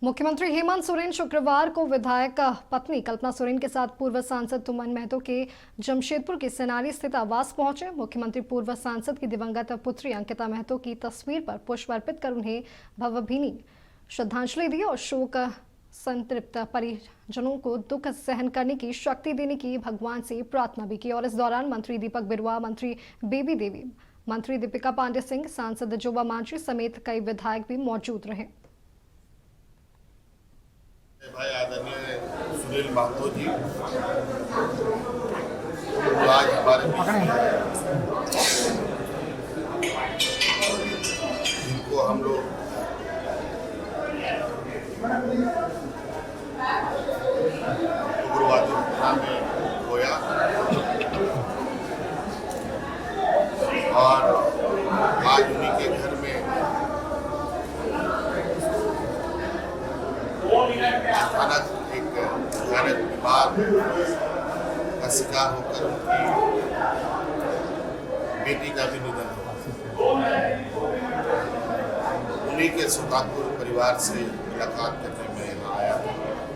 मुख्यमंत्री हेमंत सोरेन शुक्रवार को विधायक पत्नी कल्पना सोरेन के साथ पूर्व सांसद तुमन महतो के जमशेदपुर के सेनारी स्थित आवास पहुंचे। मुख्यमंत्री पूर्व सांसद की दिवंगत पुत्री अंकिता महतो की तस्वीर पर पुष्प अर्पित कर उन्हें भावभीनी श्रद्धांजलि दी और शोक संतृप्त परिजनों को दुख सहन करने की शक्ति देने की भगवान से प्रार्थना भी की। और इस दौरान मंत्री दीपक बिरुआ, मंत्री बेबी देवी, मंत्री दीपिका पांडे सिंह, सांसद जोबा मांझी समेत कई विधायक भी मौजूद रहे। भाई आदरणीय सुनील महतो जी जो आज हमारे जिनको हम लोग उग्रवादी घटना में खोया और आज उन्हीं के घर में अचानक एक भयानक बीमार का शिकार होकर उनकी बेटी का भी निधन हो। उन्हीं के शोकाकुल परिवार से मुलाकात करने